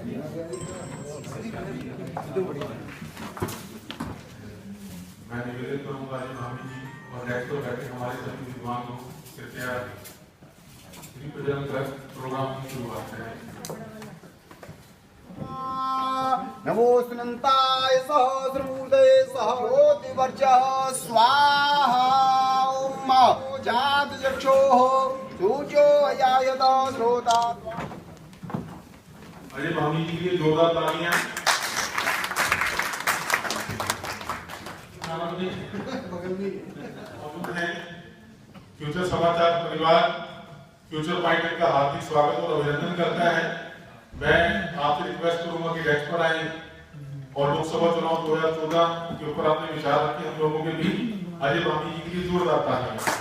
मैं निवेदन करूंगा जी भाभी जी और डेस्क पर बैठे हमारे सभी विद्वान लोग कृपया रिप्रेजेंट कर प्रोग्राम की शुरुआत करें। नमो सुनंताय सहस्रमूर्ते सहस्रवर्चः स्वाहा ओम जात चक्षुः सूर्यो अजायत श्रोता। अजय भाभी जी के लिए जोरदार तालियां। फ्यूचर समाचार परिवार फ्यूचर पॉइंट का हार्दिक स्वागत और अभिनंदन करता है। मैं आपसे रिक्वेस्ट करूंगा कि डेस्क पर आए और लोकसभा चुनाव 2014 के ऊपर अपने विचार रखें। हम लोगों के बीच अजय भाभी जी के लिए जोरदार तालियां।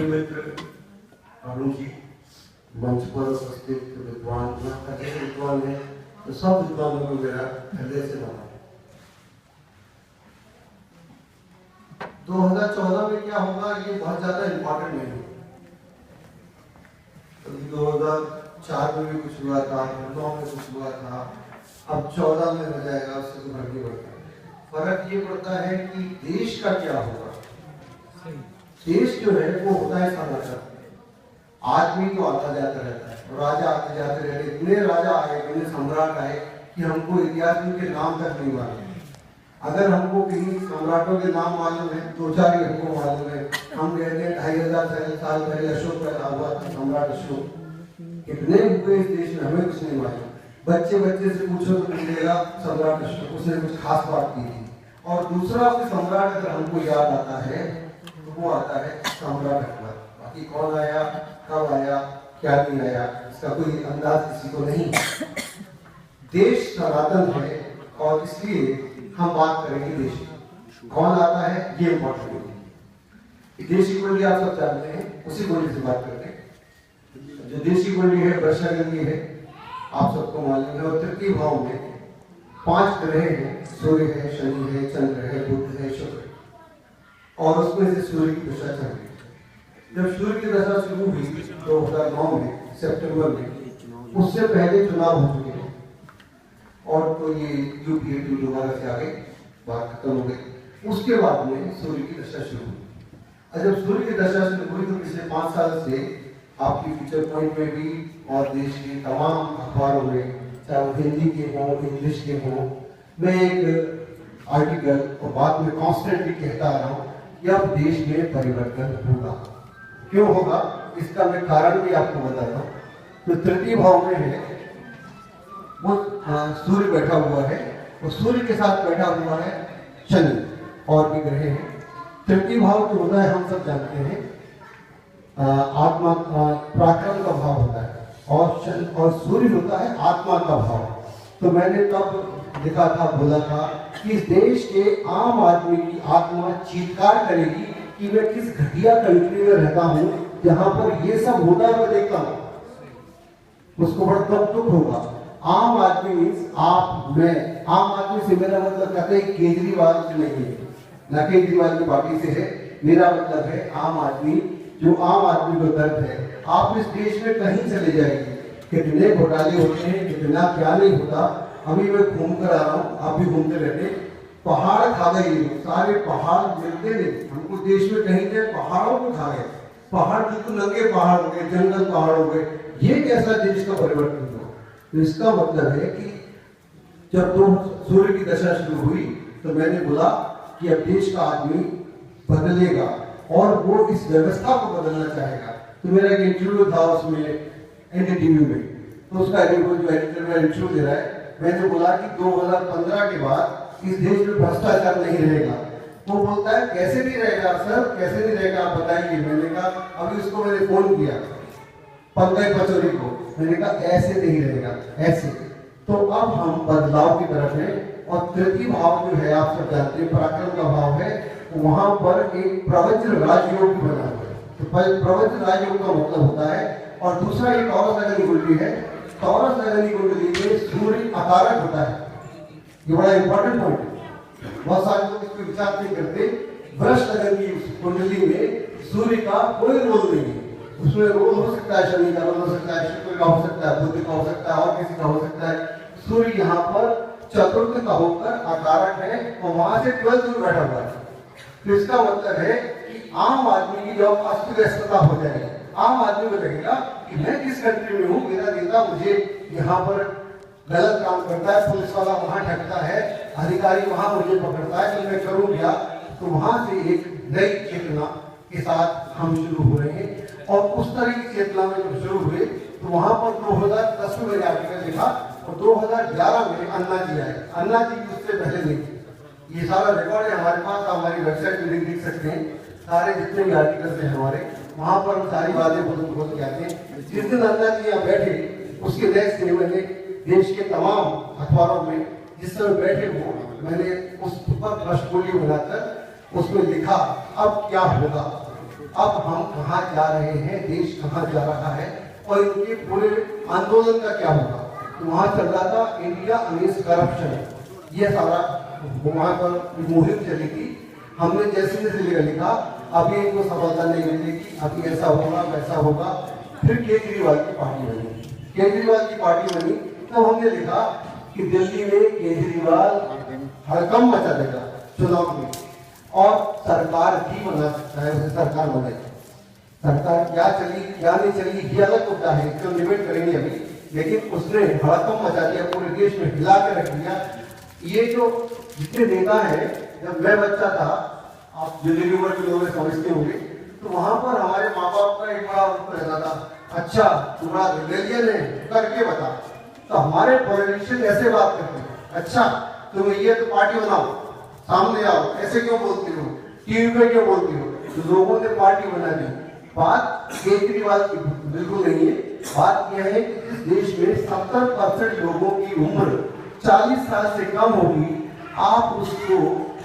मित्र अरुण जी, मंच पर उपस्थित विद्वान विद्वान है तो सब विद्वानों को मेरा हृदय से नमन। 2014 में क्या होगा ये बहुत ज्यादा इम्पोर्टेंट नहीं है। 2004 में भी कुछ हुआ था, 9 में कुछ हुआ था, अब 14 में हो जाएगा, उससे तो फर्क नहीं पड़ता। फर्क ये पड़ता है कि देश का क्या होगा। देश जो है वो होता है सामान्य आदमी तो आता जाता रहता है, राजा आते जाते रहते, इतने राजा आए, इतने सम्राट आए कि हमको इतिहास के नाम तक नहीं मालूम। अगर हमको किन्हीं सम्राटों के नाम मालूम है, 2-4 ही हमको मालूम है। हम कहते हैं 2500 साल पहले अशोक पैदा हुआ था, सम्राट अशोक। कितने हुए इस देश में हमें कुछ नहीं मालूम। बच्चे से पूछो तो मिलेगा सम्राट अशोक, उसने कुछ खास बात की थी। और दूसरा सम्राट अगर हमको याद आता है वो आता है सम्राट अकबर। बाकी कौन आया, कब आया, क्या नहीं आया, इसका कोई अंदाज किसी को नहीं। देश सनातन है और इसलिए हम बात करेंगे देश कौन आता है, ये इम्पोर्टेंट है। देशी कुंडली आप सब जानते हैं, उसी कुंडली से बात करते हैं। जो देशी कुंडली है वर्षागंधी है, आप सबको मालूम है। और तृतीय भाव में 5 ग्रह हैं, सूर्य है, शनि है, चंद्र है, बुध है, शुक्र, और उसमें से सूर्य की दशा चल रही है। जब सूर्य की दशा शुरू हुई 2009 में सितंबर में, उससे पहले चुनाव हो चुके हैं और तो ये यूपीए दोबारा से आ गई, बात खत्म हो गई। उसके बाद में सूर्य की दशा शुरू हुई। और जब सूर्य की दशा शुरू हुई तो पिछले 5 साल से आपकी फ्यूचर पॉइंट में भी और देश के तमाम अखबारों में, चाहे वो हिंदी के हों, इंग्लिश के हों, मैं एक आर्टिकल और बाद में कॉन्स्टेंटली कहता आ रहा हूँ कि अब देश में परिवर्तन होगा। क्यों होगा इसका मैं कारण भी आपको बताता हूँ। तो तृतीय भाव में है वो सूर्य बैठा हुआ है, और सूर्य के साथ बैठा हुआ है शनि और भी ग्रह हैं। तृतीय भाव जो होता है हम सब जानते हैं, आत्मा पराक्रम का भाव होता है, और सूर्य होता है आत्मा का भाव। तो मैंने तब लिखा था, बोला था कि इस देश के आम आदमी की आत्मा चीत्कार करेगी कि मैं किस घटिया कंट्री में रहता हूँ जहां पर ये सब होता है, मैं देखता हूँ। उसको बड़ा दुख होगा। आम आदमी आप, मैं, आम आदमी से मेरा मतलब कहते हैं केजरीवाल से नहीं है, न केजरीवाल की पार्टी से है। मेरा मतलब है आम आदमी, जो आम आदमी को दर्द है। आप इस देश में कहीं चले जाएंगे, कितने घोटाले होते हैं, कितना क्या नहीं होता। अभी मैं घूम कर आ रहा हूँ, आप भी घूमते रहते। पहाड़ खा गए, सारे पहाड़ मिलते नहीं हमको। देश में कहीं गए पहाड़ों को खा गए, पहाड़ बिल्कुल नंगे पहाड़ हो गए, जंगल पहाड़ हो गए। ये कैसा देश का परिवर्तन हुआ। तो इसका मतलब है कि जब तो सूर्य की दशा शुरू हुई तो मैंने बोला कि अब देश का आदमी बदलेगा और वो इस व्यवस्था को बदलना चाहेगा। तो मेरा एक इंटरव्यू था उसमें एनडीटीवी में, तो उसका जो एडिटर में इंटरव्यू दे रहा है, मैंने बोला कि 2015 के बाद इस देश में भ्रष्टाचार नहीं रहेगा। वो बोलता है कैसे नहीं रहेगा सर, कैसे नहीं रहेगा आप बताइए। मैंने कहा, अभी उसको मैंने फोन किया पंकज पचौरी को, मैंने कहा ऐसे नहीं रहेगा, ऐसे। तो अब हम बदलाव की तरफ हैं। और तृतीय भाव जो है आप सब जानते हैं, पराक्रम का भाव है, वहां पर एक प्रवज्र राजयोग बना हुआ है। तो प्रवज्र राजयोग का मतलब होता है। और दूसरा एक टॉरस अग्नि कुंडली है। टॉरस अग्नि कुंडली में सूर्य अकारक होता है, ये बड़ा इंपॉर्टेंट पॉइंट है। बहुत सारे लोग इस पर विचार नहीं करते। वृष नगर की कुंडली में सूर्य का कोई रोल नहीं है। उसमें रोल हो सकता है शनि का, रोल हो सकता है शुक्र का, हो सकता है बुध का, हो सकता है और किसी का हो सकता है। सूर्य यहाँ पर चतुर्थ का होकर आकारक है और वहां से 12 दूर बैठा हुआ है। तो इसका मतलब है कि आम आदमी की जब अस्त व्यस्तता हो जाएगी, आम आदमी को लगेगा कि मैं किस कंट्री में हूँ, मेरा नेता मुझे यहाँ पर गलत काम करता है, पुलिस वाला वहां ठगता है, अधिकारी वहां मुझे पकड़ता है, तो मैं करूँ क्या। तो वहां से एक नई चेतना के साथ हम शुरू हो रहे हैं और उस तरह की चेतना में जब शुरू हुए तो वहां पर 2010 में मैंने आर्टिकल लिखा और 2011 में अन्ना जी आए। अन्ना जी उससे पहले नहीं थे। ये सारा रिकॉर्ड है हमारे पास, आप हमारी वेबसाइट पे लिंक देख सकते हैं। सारे जितने भी आर्टिकल्स हैं हमारे, वहां पर हम सारी बातें बोल के आते हैं। जिस दिन अन्ना जी यहाँ बैठे उसके नेक्स्ट डे मैंने देश के तमाम अखबारों में जिस समय बैठे हो मैंने उस पर प्रश्नोली बनाकर उसमें लिखा अब क्या होगा, अब हम कहाँ जा रहे हैं, देश कहाँ जा रहा है और इनके पूरे आंदोलन का क्या होगा। तो वहां चल रहा था इंडिया अगेंस्ट करप्शन, ये सारा वहां पर मुहिम चली थी। हमने जैसे जैसे लिखा अभी इनको सफलता नहीं मिलेगी, अभी ऐसा होगा वैसा होगा। फिर केजरीवाल की पार्टी बनी, केजरीवाल की पार्टी बनी तो हमने लिखा कि दिल्ली में केजरीवाल हड़कंप मचा देगा चुनाव में और सरकार भी बना सकता है, उसे सरकार बनाएगी। सरकार क्या चली क्या नहीं चली ये अलग मुद्दा है, इसको डिबेट करेंगे अभी। लेकिन उसने हड़कंप मचा दिया, पूरे देश में हिला के रख दिया। ये जो जितने नेता हैं, जब मैं बच्चा था, आप दिल्ली यूनिवर्सिटी के लोग समझते होंगे, तो वहां पर हमारे माँ बाप का एक बड़ा रहता था, अच्छा तुम्हारा रिबेलियन है करके बता। तो हमारे पॉलिटिशियन ऐसे बात करते हैं, अच्छा तुम ये तो पार्टी बनाओ, सामने आओ, ऐसे क्यों बोलते हो, टीवी पे क्यों बोलते हो। तो लोगों ने पार्टी बना दी। बात केजरीवाल की बिल्कुल नहीं है। बात यह है कि इस देश में 70% लोगों की उम्र 40 साल से कम होगी, आप उसको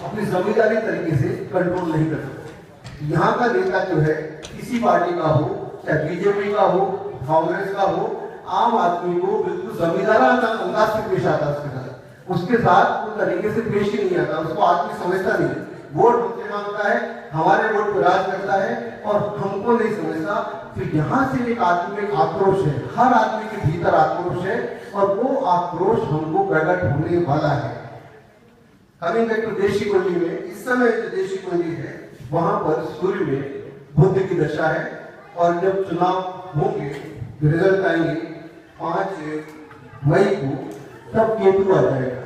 अपनी जिम्मेदारी तरीके से कंट्रोल नहीं कर सकते। यहाँ का नेता जो है किसी पार्टी का हो, चाहे बीजेपी का हो, कांग्रेस का हो, आम आदमी को बिल्कुल जमींदाराना अंदाज से पेश आता है। उसके साथ वो तरीके से पेश ही नहीं आता, उसको आदमी समझता नहीं। वोट हमसे मांगता है, हमारे वोट पर राज करता है और हमको नहीं समझता। फिर यहाँ से एक आदमी में आक्रोश है, हर आदमी के भीतर आक्रोश है और वो आक्रोश हमको प्रकट होने वाला है। कमिंग बैक टू देशी कुंडली में, इस समय जो देशी कुंडली है वहां पर सूर्य में बुध की दशा है और जब चुनाव होंगे, रिजल्ट आएंगे 5 मई को, तब केतु आ जाएगा।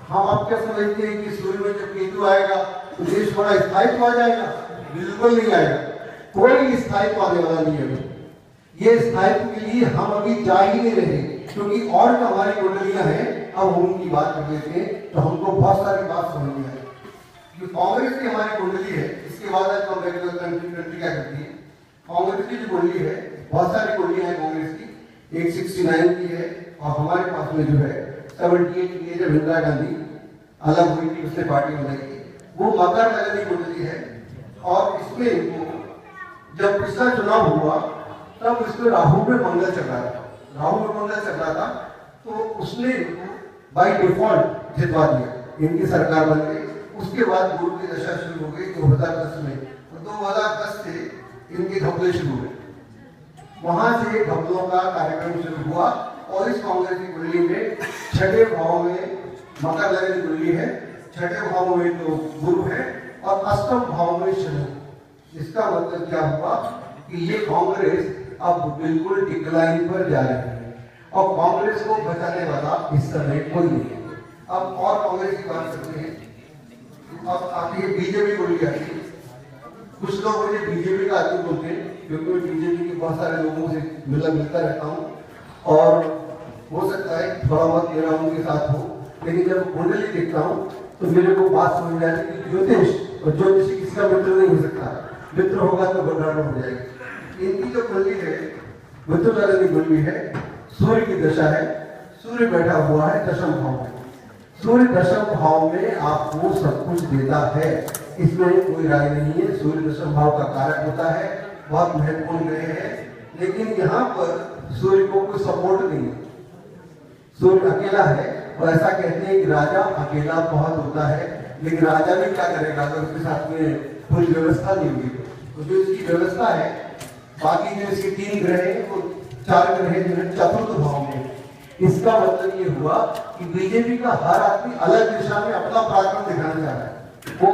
हाँ, आप क्या समझते हैं कि सूर्य में जब केतु आएगा तो देश बड़ा स्थायित्व आ जाएगा? बिल्कुल नहीं आएगा, कोई स्थायित्व आने वाला नहीं है। ये स्थायित्व के लिए हम अभी जा ही नहीं रहे, क्योंकि और जो हमारी कुंडलियां हैं अब हम उनकी बात कर लेते हैं तो हमको बहुत सारी बात समझ में आए। कि कांग्रेस की हमारी कुंडली है, इसके बाद आज हम कंट्री क्या करती है। कांग्रेस की जो कुंडली है, बहुत सारी कुंडलियां हैं कांग्रेस की, 169 की है और हमारे पास में जो है 78 की है। जब इंदिरा गांधी अलग हुई थी उससे पार्टी बनाई थी, वो मकर नगरी कुंडली है। और इसमें जब पिछला चुनाव हुआ तब इसमें राहु में मंगल चल रहा था, राहु में मंगल चल रहा था, तो उसने बाय डिफॉल्ट जितवा दिया, इनकी सरकार बन गई। उसके बाद गुरु की दशा शुरू हो गई 2010 में, तो 2010 से इनके घपले शुरू हुए। वहां से घपलों का कार्यक्रम शुरू हुआ और इस कांग्रेस की कुंडली में 6ठे भाव में मकर नगरी कुंडली है, 6ठे भाव में तो गुरु है और 8वें भाव में शनि। इसका मतलब क्या हुआ कि ये कांग्रेस अब बिल्कुल डिक्लाइन पर जा रही है और कांग्रेस को बचाने वाला इस समय कोई नहीं है। अब और कांग्रेस की बात करते हैं। अब आती है बीजेपी कुंडली आती है। कुछ लोग मुझे बीजेपी का आदमी बोलते हैं, क्योंकि मैं बीजेपी के बहुत सारे लोगों से मिलता रहता हूँ और हो सकता है थोड़ा बहुत मेरा उनके साथ हो, लेकिन जब कुंडली देखता हूँ तो मेरे को बात समझ में आती है कि ज्योतिष और ज्योतिषी किसी का मित्र नहीं हो सकता, मित्र होगा तो गड़बड़ हो जाएगी। इनकी जो कुंडली है मिथुन नगरी कुंडली है, सूर्य की दशा है, सूर्य बैठा हुआ है 10वें भाव में। सूर्य 10वें भाव में आपको सब कुछ देता है, इसमें कोई राय नहीं है। सूर्य 10वें भाव का कारक होता है, बहुत महत्वपूर्ण ग्रह है, लेकिन यहाँ पर सूर्य को कोई सपोर्ट नहीं है, सूर्य अकेला है और ऐसा कहते हैं कि राजा अकेला बहुत होता है, लेकिन राजा भी क्या करेगा अगर उसके साथ में पूरी व्यवस्था नहीं होगी। तो जो इसकी व्यवस्था है, बाकी जो इसके 3 ग्रह हैं वो 4 ग्रह हैं जो है चतुर्थ भाव में। इसका मतलब ये हुआ कि बीजेपी का हर आदमी अलग दिशा में अपना पराक्रम दिखाना चाह रहा है। वो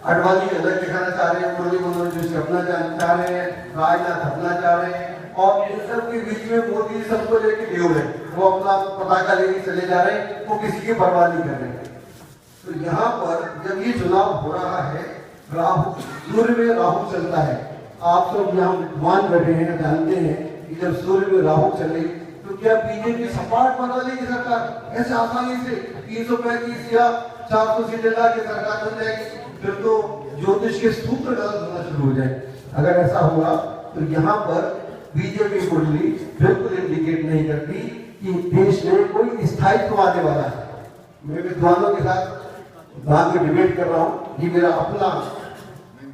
अडवाणी अलग दिखाना चाह रहे हैं, मुरली मनोहर जोशी अपना चाह रहे हैं, राजनाथ अपना चाह रहे हैं, और इन सब के बीच में मोदी सबको लेके ड्यूब है, वो अपना पताका लेके चले जा रहे हैं, वो किसी की परवाह नहीं कर रहे हैं। तो यहाँ पर जब ये चुनाव हो रहा है, राहु सूर्य में राहु चलता है। आप सब यहाँ मान बैठे हैं, जानते हैं कि जब सूर्य में राहु चले तो क्या बीजेपी सपाट बना लेगी सरकार ऐसे आसानी से? 335 या 400 सीटें ला के सरकार बन जाएगी? फिर तो ज्योतिष के सूत्र गलत होना शुरू हो जाए। अगर ऐसा हुआ तो यहाँ पर बीजेपी कुंडली बिल्कुल इंडिकेट नहीं करती कि देश में कोई स्थायित्व आने वाला है। मैं विद्वानों के साथ बाद में डिबेट कर रहा हूँ, ये मेरा अपना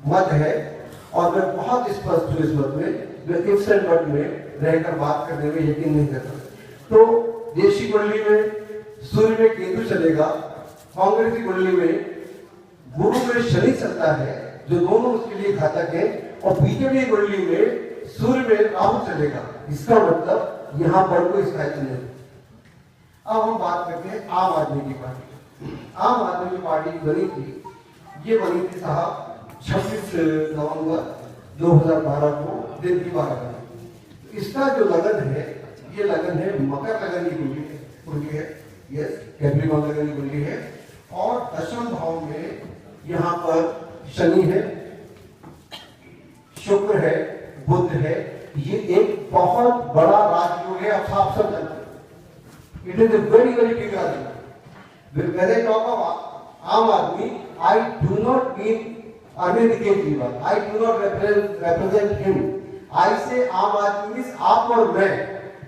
मत है और मैं बहुत स्पष्ट हूँ इस मत में, मैं इफ्स एंड बट में रहकर बात करने में यकीन नहीं करता। तो देशी कुंडली में सूर्य में केतु चलेगा, कांग्रेस की कुंडली में गुरु में शनि चलता है, जो दोनों उसके लिए घातक है, और बीजेपी कुंडली में सूर्य में राहु चलेगा। इसका मतलब यहाँ पर कोई स्थायित्व नहीं। अब हम बात करते हैं आम आदमी की पार्टी। आम आदमी की पार्टी बनी थी, ये बनी थी साहब 26 नवंबर 2012 को दिन की 12 बजे। इसका जो लगन है, ये लगन है मकर लगन की कुंडली है, यस कैप्रिकॉर्न लगन की कुंडली है, और दशम भाव में यहाँ पर शनि है, शुक्र है, बुध है। ये एक बहुत बड़ा राजयोग है। अब आप सब जानते हैं, it is a very very big Rajyog. When I talk of आम आदमी, I do not mean Arvind Kejriwal, I do not represent him. I say आम आदमी मीन्स आप और मैं,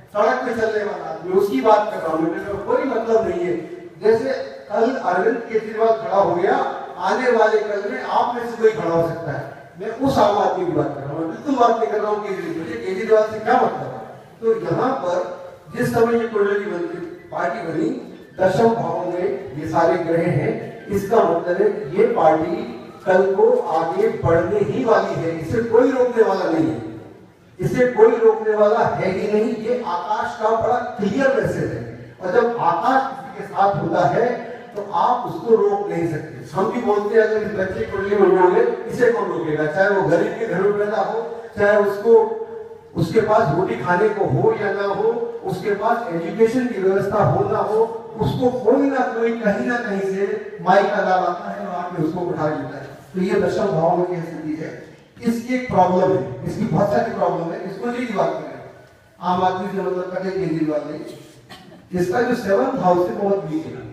सड़क पे चलने वाला आदमी, उसकी बात कर रहा हूँ। मेरे कोई मतलब नहीं है। जैसे कल अरविंद केजरीवाल खड़ा हो गया, आने वाले कल में आप में से कोई खड़ा हो सकता है। मैं उस आम आदमी की बात कर रहा हूँ, बिल्कुल बात नहीं कर रहा हूँ केजरीवाल से क्या मतलब है। तो यहाँ पर जिस समय ये कुंडली बनती पार्टी बनी, दशम भाव में ये सारे ग्रह हैं, इसका मतलब है ये पार्टी कल को आगे बढ़ने ही वाली है। इसे कोई रोकने वाला नहीं है, इसे कोई रोकने वाला है ही नहीं। ये आकाश का बड़ा क्लियर मैसेज है, और जब आकाश किसी के साथ होता है तो आप उसको रोक नहीं सकते। हम भी बोलते हैं अगर इस बच्चे कुंडली में होंगे, इसे कौन रोकेगा? चाहे वो गरीब के घर में पैदा हो, चाहे उसको उसके पास रोटी खाने को हो या ना हो, उसके पास एजुकेशन की व्यवस्था हो ना हो, उसको कोई ना कोई कहीं ना कहीं से माई का लाभ आता है और आके उसको उठा लेता है। तो ये दशम भाव में की स्थिति है। इसकी एक प्रॉब्लम है, इसकी बहुत सारी प्रॉब्लम है। इसको नहीं की बात करें, आम आदमी से मतलब कटे केजरीवाल नहीं। इसका जो 7th हाउस है बहुत वीक है।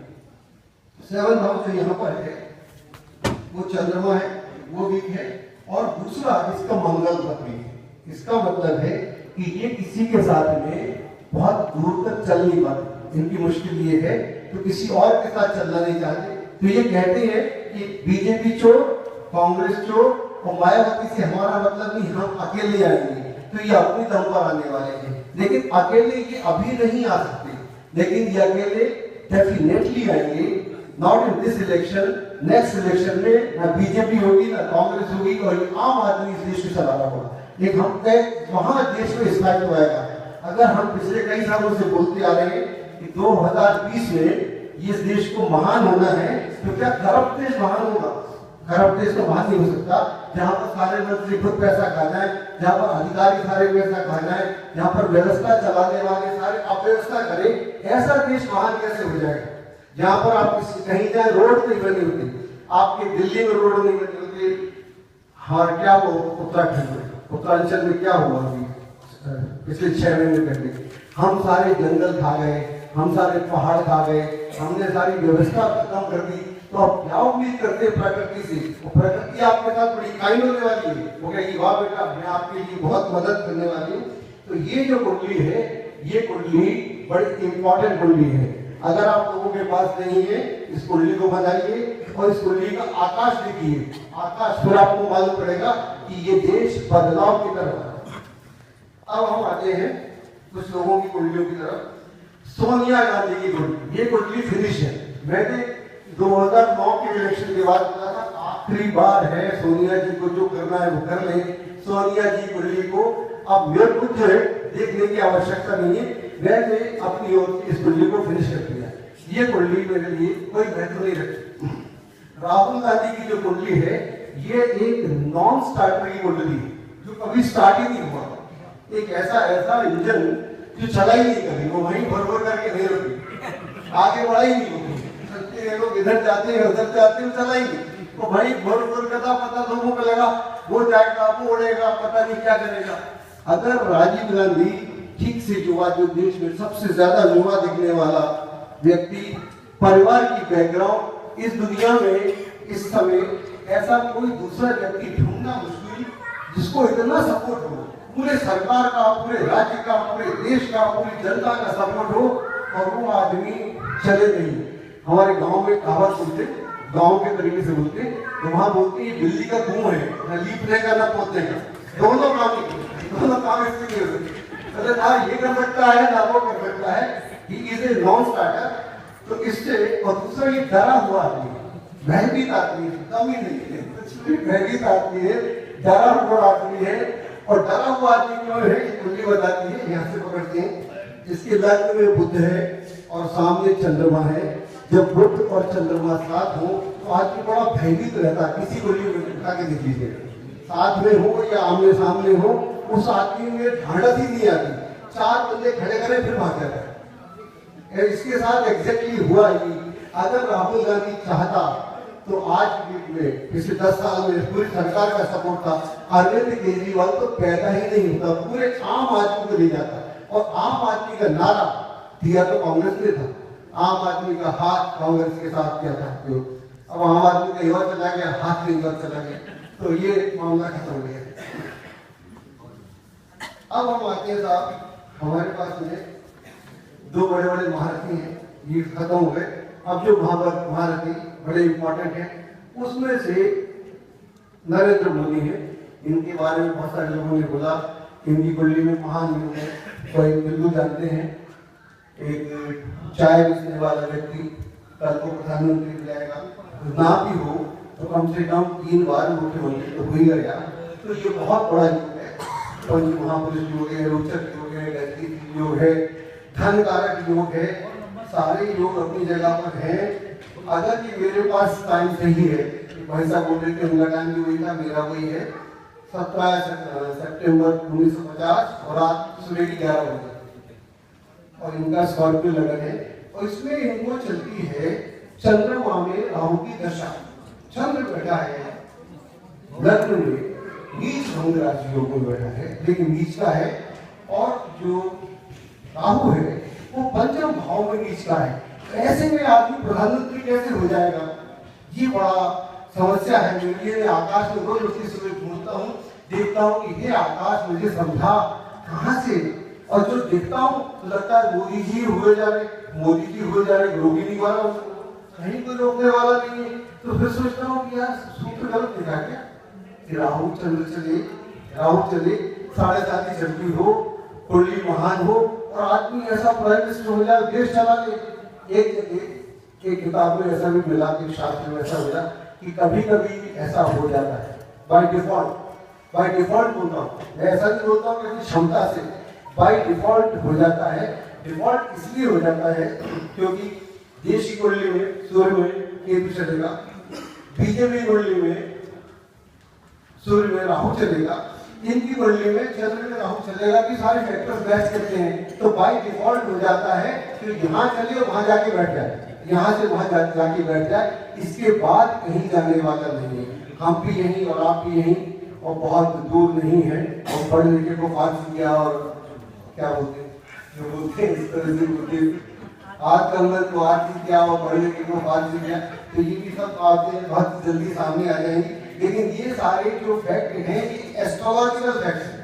7th हाउस जो यहाँ पर है वो चंद्रमा है, वो वीक है, और दूसरा इसका मंगल पत्नी है। इसका मतलब है कि ये किसी के साथ में बहुत दूर तक चल नहीं पाते। इनकी मुश्किल ये है तो किसी और के साथ चलना नहीं चाहते। तो ये कहते हैं कि बीजेपी चोर, कांग्रेस चोर और मायावती से हमारा मतलब नहीं, हम अकेले आएंगे। तो ये अपनी दम पर आने वाले हैं, लेकिन अकेले ये अभी नहीं आ सकते, लेकिन ये अकेले डेफिनेटली आएंगे। Not in this election, next election में ना बीजेपी होगी ना कांग्रेस होगी, और ये आम आदमी इस देश को चला रहा होगा। लेकिन हम वहां देश में स्थायित्व आएगा। अगर हम पिछले कई सालों से बोलते आ रहे हैं कि 2020 में इस देश को महान होना है, तो क्या करप्ट देश महान होगा? करप्ट देश तो महान नहीं हो सकता जहां पर सारे मंत्री खुद पैसा खा जाए, जहां पर अधिकारी सारे पैसा खा जाए, जहां पर व्यवस्था चलाने वाले सारे अव्यवस्था करें। ऐसा देश महान कैसे हो जाएगा? जहां पर आप कहीं जाए रोड नहीं बनी होती, आपकी दिल्ली में रोड नहीं बनी होती। हाँ, क्या वो उत्तराखंड में, उत्तरांचल में क्या हुआ अभी पिछले 6 महीने पहले? हम सारे जंगल खा गए, हम सारे पहाड़ खा गए, हमने सारी व्यवस्था खत्म कर दी। तो आप क्या उम्मीद करते हैं प्रकृति से? प्रकृति आपके साथ बड़ी कायम होने वाली है, वो कहेगी वाह बेटा मैं आपके लिए बहुत मदद करने वाली हूँ। तो ये जो कुंडली है, ये कुंडली बड़ी इंपॉर्टेंट कुंडली है। अगर आप लोगों के पास नहीं है, इस कुंडली को बनाइए और इस कुंडली का आकाश देखिए। आकाश फिर आपको मालूम पड़ेगा कि ये देश बदलाव की तरफ है। अब हम आते हैं कुछ लोगों की कुंडलियों की तरफ। सोनिया गांधी की कुंडली, ये कुंडली फिनिश है। मैंने 2009 के इलेक्शन के बाद कहा था आखिरी बार है, सोनिया जी को जो करना है वो कर ले। सोनिया जी कुंडली को अब मेरे को जो है देखने की आवश्यकता नहीं है, मैंने अपनी ओर से इस कुंडली को फिनिश कर दिया। ये कुंडली मेरे लिए कोई महत्व नहीं रखती। राहुल गांधी की जो कुंडली है ये एक नॉन स्टार्टर की कुंडली है, जो कभी स्टार्ट ही नहीं हुआ। एक ऐसा इंजन जो चला ही नहीं कभी, वो वहीं भर करके नहीं रुकी, आगे बढ़ा ही नहीं होगी। ये लोग इधर जाते हैं उधर जाते हैं, चला ही नहीं। तो भाई भर करता पता लोगों को लगा वो जाएगा वो उड़ेगा, पता नहीं क्या करेगा। अगर राजीव गांधी ठीक से युवा, जो देश में सबसे ज्यादा युवा दिखने वाला व्यक्ति, परिवार की बैकग्राउंड, इस दुनिया में इस समय ऐसा कोई दूसरा व्यक्ति ढूंढना मुश्किल जिसको इतना सपोर्ट हो, पूरे सरकार का, पूरे राज्य का, पूरे देश का, पूरी जनता का सपोर्ट हो, और वो आदमी चले नहीं। हमारे गांव में कहावत बोलते, गांव के तरीके से बोलते, तो वहां बोलते हैं बिल्ली का कुआं है, न लीपने का न पोतने का, दोनों काम इसके लिए होते। अगर ना ये कर सकता है ना वो कर सकता है, he is a non starter. तो इससे, और दूसरा ये डरा हुआ आदमी, भयभीत आदमी है, कम ही नहीं है, भयभीत आदमी है, डरा हुआ आदमी है। और डरा हुआ आदमी क्यों है, कुंडली बताती है, यहाँ से पकड़ते हैं। इसके लग्न में बुध है और सामने चंद्रमा है। जब बुध और चंद्रमा साथ हो तो आदमी बड़ा भयभीत रहता है। किसी कुंडली में उठा के देख लीजिए, साथ में हो या आमने सामने हो, उस आदमी में ढांढस ही नहीं आती। चार बंदे खड़े करें फिर भाग जाता है। इसके साथ एग्जैक्टली हुआ ही। अगर राहुल गांधी चाहता तो आज में, पिछले 10 साल में पूरी सरकार का सपोर्ट था, अरविंद केजरीवाल तो पैदा ही नहीं होता, पूरे आम आदमी को ले जाता। और आम आदमी का नारा दिया तो कांग्रेस ने था, आम आदमी का हाथ कांग्रेस के साथ किया था। अब आम आदमी का युवा चला गया, हाथ में युवा चला गया, तो ये मामला खत्म हो गया। अब हम आते हैं साहब, हमारे पास में 2 बड़े बड़े महारथी हैं, ये खत्म हो गए। अब जो महारथी बड़े इंपॉर्टेंट हैं, उसमें से नरेंद्र मोदी है। इनके बारे में बहुत सारे लोगों ने बोला, इनकी कुंडली में महान योग है। कोई बिल्कुल जानते हैं, एक चाय बेचने वाला व्यक्ति कल को प्रधानमंत्री मिलेगा, ना भी हो तो कम से कम 3 बार मुख्यमंत्री तो हो ही गया। तो ये बहुत बड़ा योग है। पंच महापुरुष योग है, रोचक योग है, गतिशील योग है, धन कारक योग है, सारे योग अपनी जगह पर हैं। अगर ये मेरे पास टाइम सही है, भाई साहब बोल रहे थे उनका टाइम भी वही था, मेरा वही है, 17 सितंबर 1950 और रात सुबह की 11 बजे, और इनका स्कॉर्पियो लगन है। और इसमें इनको चलती है चंद्रमा में राहु की दशा। चंद्र बैठा है लग्न में, नीच भंग राशि योग में बैठा है, लेकिन नीच का है। और जो राहु है वो पंचम भाव में नीच का है। ऐसे में आदमी प्रधानमंत्री कैसे हो जाएगा, ये बड़ा समस्या है मेरे लिए। आकाश में रोज उठती सुबह ढूंढता हूँ, देखता हूँ कि हे आकाश मुझे समझा कहाँ से। और जो देखता हूँ तो लगता है मोदी जी हुए जा रहे, मोदी जी हुए जा रहे, रोगी नहीं वाला, कहीं कोई रोकने वाला नहीं है। तो फिर सोचता हूँ कि यार सूत्र गलत लिखा क्या, कि राहु चंद्र चले, राहु चले, 7.5 चलती हो, कुंडली महान हो, और आदमी ऐसा प्राइम मिनिस्टर हो जाए, देश चला ले। एक किताब में ऐसा भी मिला, कि शास्त्र में ऐसा मिला कि कभी कभी ऐसा हो जाता है बाय डिफॉल्ट बोलता हूँ, मैं ऐसा नहीं बोलता हूँ कि अपनी क्षमता से, बाय डिफॉल्ट हो जाता है। डिफॉल्ट इसलिए हो जाता है क्योंकि देश की कुंडली में सूर्य में केतु चलेगा, बीजेपी कुंडली में सूर्य में राहु चलेगा, इनकी कुंडली में चंद्र में राहु चलेगा, कि सारे फैक्टर्स मैच करते हैं। तो बाय डिफॉल्ट हो जाता है कि यहाँ चले और वहां जाके बैठ जाए, यहाँ से वहां जाके बैठ जाए, इसके बाद कहीं जाने वाला नहीं है। हम भी यहीं और आप भी यहीं, और बहुत दूर नहीं है। और पढ़ लिखे को फांसी किया, और क्या बोलते हैं, जो बोलते हैं इस तरह से बोलते, आज कल को आज किया और पढ़ लिखे को फांसी किया, तो ये भी सब बातें बहुत जल्दी सामने आ जाएंगी। लेकिन ये सारे जो फैक्ट हैं ये एस्ट्रोलॉजिकल फैक्ट्स हैं।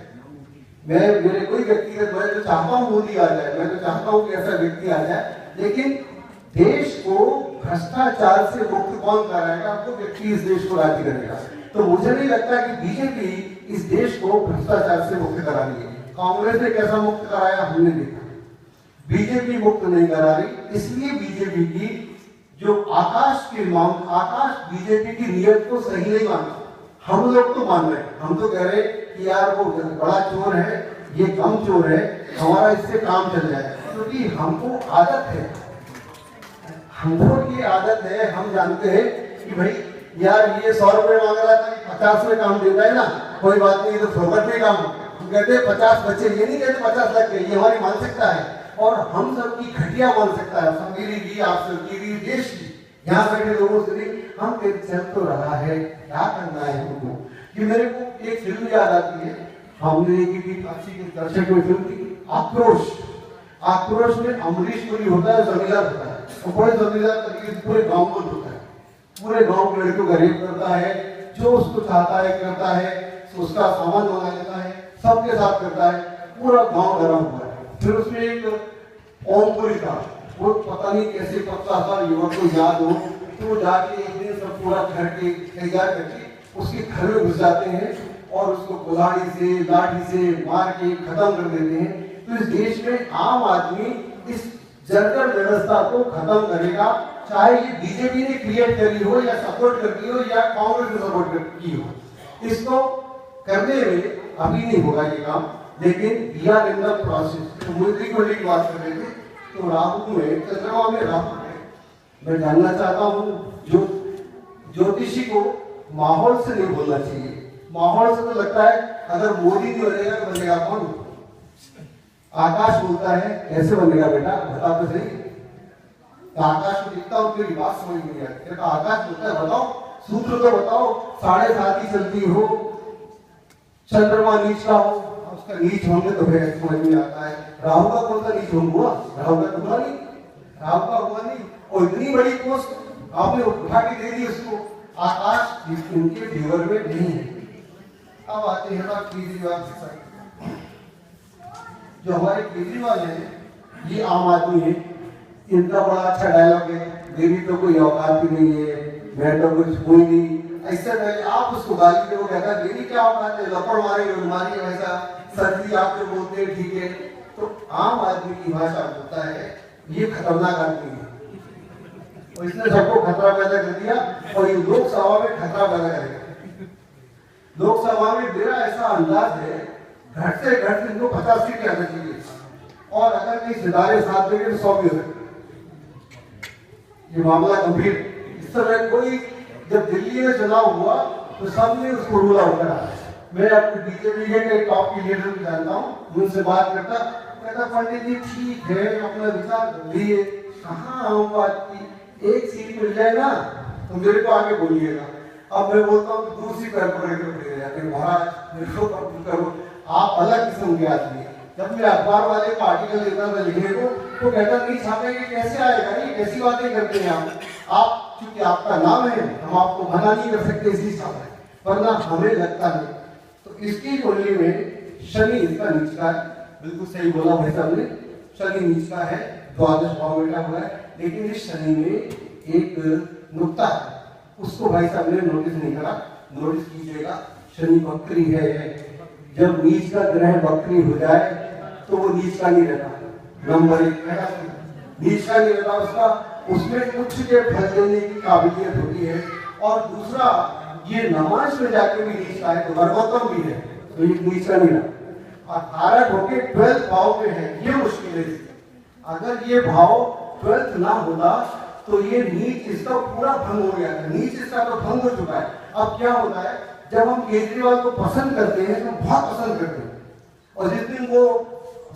मेरे कोई व्यक्तिगत, मैं तो चाहता हूँ मोदी आ जाए, मैं तो चाहता हूँ कि ऐसा व्यक्ति आ जाए, लेकिन देश को भ्रष्टाचार से मुक्त कौन कराएगा, वो व्यक्ति इस देश को राज्य करेगा। तो मुझे नहीं लगता कि बीजेपी इस देश को भ्रष्टाचार से मुक्त करा रही है। कांग्रेस ने कैसा मुक्त कराया हमने देखा, बीजेपी मुक्त नहीं करा रही। इसलिए बीजेपी की जो आकाश बीजेपी की नीयत को सही नहीं मानता। हम लोग तो मान रहे हैं, हम तो कह रहे हैं कि यार वो बड़ा चोर है, ये कम चोर है, हमारा इससे काम चल जाए, क्योंकि हमको आदत है, हमको ये आदत है। हम जानते हैं कि भाई यार ये 100 रुपए मांग रहा था, 50 में काम देता है ना, कोई बात नहीं, तो फोकट में काम। हम कहते हैं 50 बच्चे, ये नहीं कहते 50 लाख के, ये हमारी मानसिकता है और हम सबकी घटिया मानसिकता है, मेरी भी, आप सबकी भी, देश की, यहाँ बैठे लोगों से भी। हम चल तो रहा है, क्या करना है हमको। कि मेरे को एक फिल्म याद आती है, हमने की काशी के दर्शक में फिल्म थी आक्रोश। आक्रोश में अमरीश पुरी होता है, जमींदार होता है, और कोई जमींदार तरीके पूरे गांव को होता है, पूरे गांव के लड़कों को रेप करता है, जो उसको चाहता है करता है, उसका सामान मंगा लेता है, सबके साथ करता है, पूरा गांव डरा हुआ है। फिर उसमें एक ओमपुरी था, वो पता नहीं कैसे 50 साल युवक को याद हो, तो जाके एक दिन सब पूरा घर के तैयार करके उसके घर में घुस जाते हैं और उसको कुल्हाड़ी से, लाठी से मार के खत्म कर देते हैं। तो इस देश में आम आदमी इस जर्जर व्यवस्था को खत्म करेगा, चाहे ये बीजेपी ने क्रिएट करी हो या सपोर्ट करती हो या कांग्रेस ने सपोर्ट की हो। इसको करने में अभी नहीं होगा ये काम, लेकिन we are in the process. तो मोदी को की बात कर रहे थे, तो राहु में, चंद्रमा में राहु है। मैं जानना चाहता हूँ, जो ज्योतिषी को माहौल से नहीं बोलना चाहिए। माहौल से तो लगता है अगर मोदी नहीं बनेगा तो बनेगा कौन? आकाश बोलता है कैसे बनेगा बेटा, बता तो सही। तो आकाश को दिखता हूँ, तेरी बात समझ नहीं आती। तो आकाश बोलता है बताओ, सूत्र तो बताओ, 7.5 की चलती हो, चंद्रमा नीच का हो, उसका नीच होंगे तो फिर समझ में आता है। राहु का कौन सा नीच हुआ? राहु का हुआ नहीं, राहु का हुआ नहीं। और इतनी बड़ी पोस्ट आपने उठा के दे दी उसको, आकाश इनके फेवर में नहीं है। अब आते हैं बात केजरीवाल से। जो हमारे केजरीवाल है, ये आम आदमी है, इनका बड़ा अच्छा डायलॉग है, मेरी तो कोई औकात ही नहीं है, मैं तो कुछ हुई नहीं। ऐसे पहले आप उसको गाली दे, वो कहता है मेरी क्या औकात है, लपड़ मारे वैसा सर्दी आप जो बोलते हैं ठीक है। तो आम आदमी की भाषा बोलता है, ये खतरनाक आदमी है और इसने सबको खतरा पैदा कर दिया और ये लोकसभा में खतरा पैदा करेगा। लोकसभा में मेरा ऐसा अंदाज है, घट से घट इनको 50 सीट आना चाहिए और अगर कहीं सितारे साथ देंगे तो 100 भी हो सकते। ये मामला गंभीर। इस समय कोई, जब दिल्ली में चुनाव हुआ तो सबने उसको रूल आउट करा। मैं अपने बीजेपी के टॉप की लीडर को जानता हूँ, उनसे बात करता, कहता पंडित जी ठीक है, अपना विचार लिए, कहाँ आऊँ बात की, एक सीट मिल जाए ना तो मेरे को आगे बोलिएगा। अब मैं बोलता हूँ दूसरी पैर पकड़ के बैठ गया, महाराज मेरे को करो, आप अलग किस्म के आदमी। जब मैं अखबार वाले को आर्टिकल देता था लिखने को, तो कहता नहीं छापेंगे, कैसे आएगा, ये कैसी बातें करते हैं आप, क्योंकि आपका नाम है, हम आपको मना नहीं कर सकते इसलिए छाप रहे, वरना हमें लगता है। तो इसकी कुंडली में शनि इसका नीच का है, बिल्कुल सही बोला भाई साहब ने, शनि नीच का है, द्वादश भाव बैठा हुआ है, लेकिन इस शनि में एक नुक्ता है, उसको भाई साहब ने नोटिस नहीं करा। नोटिस कीजिएगा, शनि वक्री है। जब नीच का ग्रह वक्री हो जाए तो वो नीच का नहीं रहता। नंबर 1 नीच का नहीं रहता, उसका उसमें उच्च के फल देने की काबिलियत होती है। और दूसरा, ये नमाज में जाके भी नीच का है तो वर्गोत्तम भी है, तो ये नीच का नहीं रहा। और कारक होके 12th भाव में है, ये मुश्किल है। अगर ये भाव 12th ना होता तो ये नीच इसका पूरा भंग हो गया था। नीच इसका तो भंग हो चुका है। अब क्या होता है, जब हम केजरीवाल को पसंद करते हैं तो बहुत पसंद करते हैं, और जिस दिन वो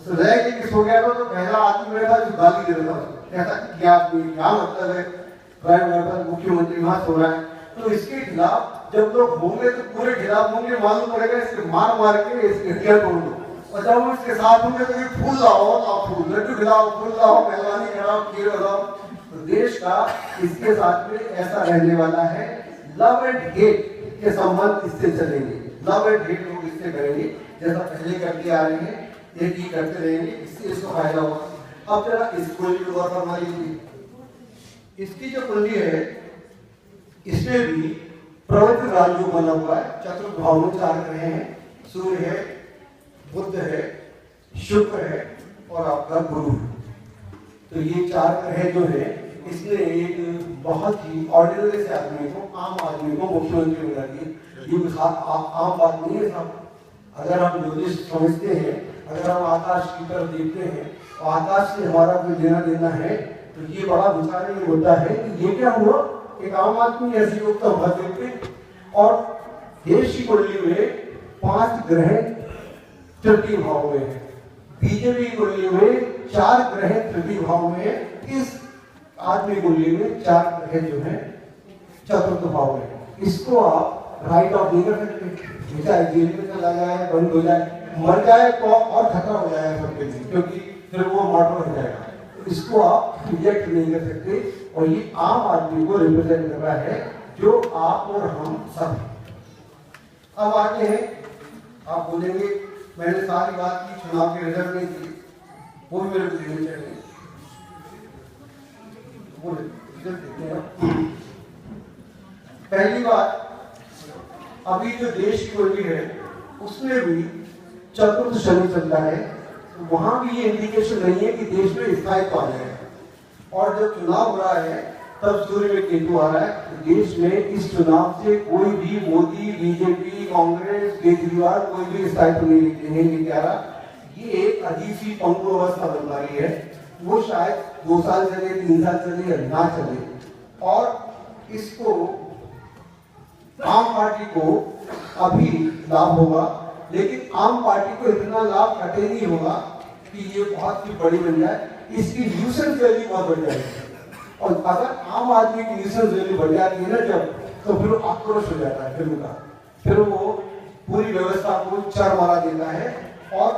रह के किस हो गया था तो पहला आदमी मेरा जो गाली दे रहा था, कहता कि क्या मतलब है, मुख्यमंत्री वहां सो रहा है। तो इसके खिलाफ जब लोग होंगे तो पूरे खिलाफ होंगे, मालूम पड़ेगा इसके मार मार के इसकी हड्डियां तोड़ दो। और जब हम इसके साथ होंगे तो ये फूल लाओ, फूल लड्डू खिलाओ, फूल लाओ, मेहरबानी कराओ, खीर लगाओ। तो देश का इसके साथ में ऐसा रहने वाला है। लव एंड हेट के संबंध इससे चलेंगे, लव एंड हेट लोग इससे करेंगे, जैसा पहले करते आ रहे हैं, एक ही करते रहेंगे, इससे इसको फायदा होगा। अब जरा इस कुंडली को और हमारी इसकी जो कुंडली है, इसमें भी प्रवृत्ति राजयोग बना हुआ है। चतुर्थ भाव में 4 ग्रह हैं, सूर्य है, बुध है, शुक्र है और आपका गुरु है। तो ये 4 ग्रह जो है इसने एक बहुत ही ऑर्डिनरी से आदमी को, आम आदमी को मुख्यमंत्री बना दिया। ये आम बात नहीं है साहब। अगर हम ज्योतिष समझते हैं, अगर हम आकाश की तरफ देखते हैं और आकाश से हमारा कोई लेना देना है, तो ये बड़ा विचार ये होता है कि ये क्या हुआ, एक आम आदमी ऐसी योग तो भर देते। और देश की कुंडली में 5 ग्रह तृतीय भाव में है, बीजेपी की कुंडली में 4 ग्रह तृतीय भाव में है, इस आदमी कुंडली में 4 ग्रह जो है चतुर्थ भाव में। इसको आप राइट ऑफ नहीं कर सकते, चाहे जेल में चला जाए, बंद हो जाए, मर जाए तो और खतरा हो जाएगा सबके लिए, क्योंकि फिर वो मर्डर हो जाएगा। तो इसको आप रिजेक्ट नहीं कर सकते। और ये आम आदमी को रिप्रेजेंट कर रहा है, जो आप और हम सब। अब आगे हैं, आप बोलेंगे मैंने सारी बात की, चुनाव के रिजल्ट नहीं दिए, वो भी मेरे को देने चाहिए। पहली बात, अभी जो देश की कुंडली है उसमें भी चतुर्थ शनि चलता है, तो वहां भी ये इंडिकेशन नहीं है कि देश में स्थायित्व आ जाएगा। और जब चुनाव हो रहा है तब सूर्य में केतु आ रहा है, तो देश में इस चुनाव से कोई भी मोदी, बीजेपी, कांग्रेस, केजरीवाल कोई भी स्थायित्व नहीं लेके आ रहा। ये एक अजीब सी पंगु अवस्था बन रही है, वो शायद 2 साल चले, 3 साल चले या ना चले। और इसको आम पार्टी को अभी लाभ होगा, लेकिन आम पार्टी को इतना लाभ कटे नहीं होगा कि ये बहुत ही बड़ी बन जाए, इसकी न्यूसेंस वैल्यू बहुत बढ़ जाएगी। और अगर आम आदमी की न्यूसेंस वैल्यू बढ़ जाती है ना जब, तो फिर वो आक्रोश हो जाता है, फिर वो पूरी व्यवस्था को चर मारा देता है। और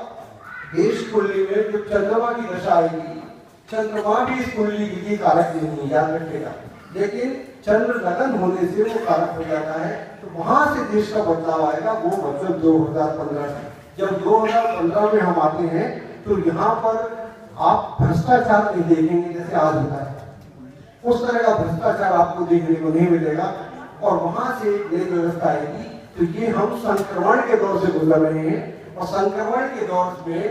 देश कुंडली में जब चंद्रमा की दशा आएगी, चंद्रमा भी इस कुंडली के लिए कारक नहीं है, याद रखिएगा, लेकिन चंद्र लगन होने से वो कारक हो जाता है। तो वहां से देश का बदलाव आएगा, वो मतलब 2015 से। जब 2015 में हम आते हैं तो यहाँ पर आप भ्रष्टाचार नहीं देखेंगे जैसे आज होता है, उस तरह का भ्रष्टाचार आपको देखने को नहीं मिलेगा। और वहां से नई व्यवस्था आएगी। तो ये हम संक्रमण के दौर से गुजर रहे हैं, और संक्रमण के दौर में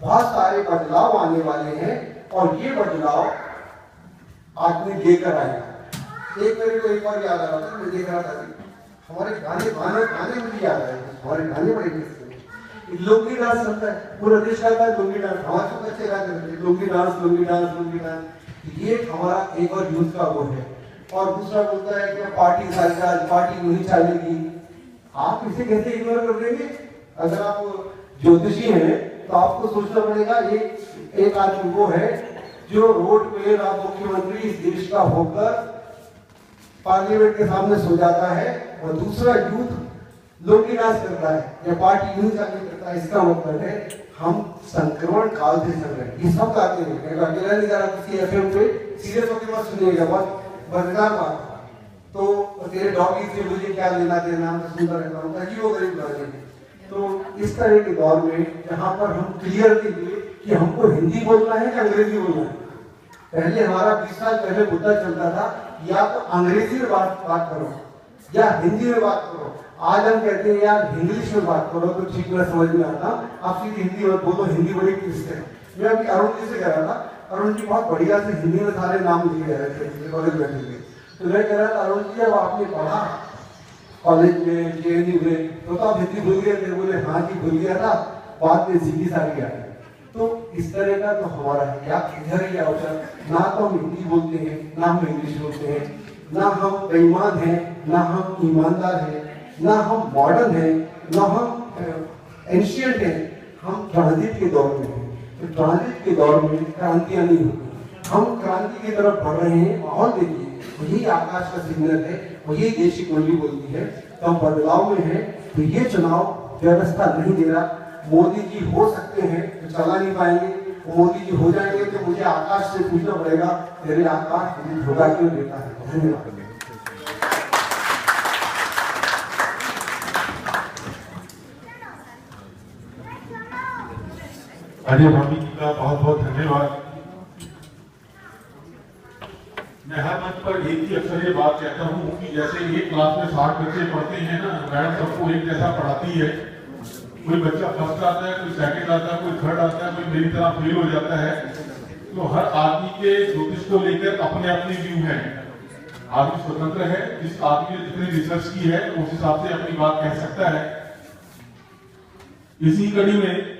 बहुत सारे बदलाव आने वाले हैं, और ये बदलाव आदमी लेकर आएगा। एक मेरे को एक बार याद आ रहा था, मैं देख रहा था हमारे गाने मुझे याद आए, हमारे गाने बड़े लुंगी डांस चलता है, पूरा देश गाता है लुंगी डांस, हमारे तो बच्चे गाते हैं lungi dance, lungi dance, lungi dance. ये हमारा एक और यूथ का वो है। और दूसरा बोलता है कि पार्टी साझेदार, पार्टी नहीं चलेगी। आप इसे कैसे इग्नोर कर देंगे? अगर आप ज्योतिषी हैं तो आपको सोचना पड़ेगा, एक आदमी वो है जो रोड पे मुख्यमंत्री इस देश का होकर पार्लियामेंट के सामने सो जाता है, और दूसरा यूथ लोग डांस करता है या पार्टी यूं चालू करता है। इसका मतलब है हम संक्रमण काल से चल रहे हैं। ये सब गाते हैं, अकेला नहीं गा रहा, किसी एफएम पे सीरियस होकर मत सुनिएगा, बहुत मजेदार बात। तो तेरे डॉगी से मुझे क्या लेना देना, मैं सुनता रहता हूँ ताकि वो गरीब गाने हैं। तो इस तरह के दौर में जहाँ पर हम क्लियर कीजिए कि हमको हिंदी बोलना है कि अंग्रेजी बोलना है। पहले हमारा 20 साल पहले मुद्दा चलता था, या तो अंग्रेजी में बात करो या हिंदी में बात करो। आज हम कहते हैं यार इंग्लिश में बात करो तो ठीक तरह समझ में आता, आप सीधी हिंदी में बोलो, हिंदी बड़ी ट्विस्ट है। मैं अभी अरुण जी से कह रहा था, अरुण जी बहुत बढ़िया से हिंदी में सारे नाम लिखे रहे थे बगल बैठे थे। तो मैं कह रहा था अरुण जी जब आपने पढ़ा कॉलेज में, जेएनयू में, तो आप हिंदी भूल गए थे? बोले हाँ जी भूल गया था, बाद में सीधी सारी आ गई। तो इस तरह का तो हमारा है, क्या इधर ही अवसर, ना तो हम हिंदी बोलते हैं ना हम इंग्लिश बोलते हैं, ना हम बेईमान हैं ना हम ईमानदार हैं, ना हम मॉडर्न हैं ना हम एंशियंट हैं, हम ट्रांजिट के दौर में हैं। तो ट्रांजिट के दौर में क्रांतियां नहीं होती, हम क्रांति की तरफ बढ़ रहे हैं। माहौल देखिए, यही आकाश का सिग्नल है, वही देश की कुंडली बोलती है। तो हम बदलाव में हैं। तो ये चुनाव व्यवस्था नहीं दे रहा। मोदी जी हो सकते हैं तो चला नहीं पाएंगे, मोदी जी हो जाएंगे तो मुझे आकाश से पूछना पड़ेगा, तेरे आकाश मुझे धोखा क्यों देता है? धन्यवाद। अजय भाभी जी का बहुत बहुत धन्यवाद। मैं हर मंच पर एक ही अक्सर ये बात कहता हूँ कि जैसे एक क्लास में 60 बच्चे पढ़ते हैं ना, मैडम सबको एक जैसा पढ़ाती है। कोई बच्चा फर्स्ट आता है, कोई सेकंड आता है, कोई थर्ड आता है, कोई मेरी तरह फेल हो जाता है। तो तो हर आदमी के ज्योतिष को लेकर अपने अपने व्यू हैं। आदमी स्वतंत्र है, जिस आदमी ने जितनी रिसर्च की है उस हिसाब से अपनी बात कह सकता है। इसी कड़ी में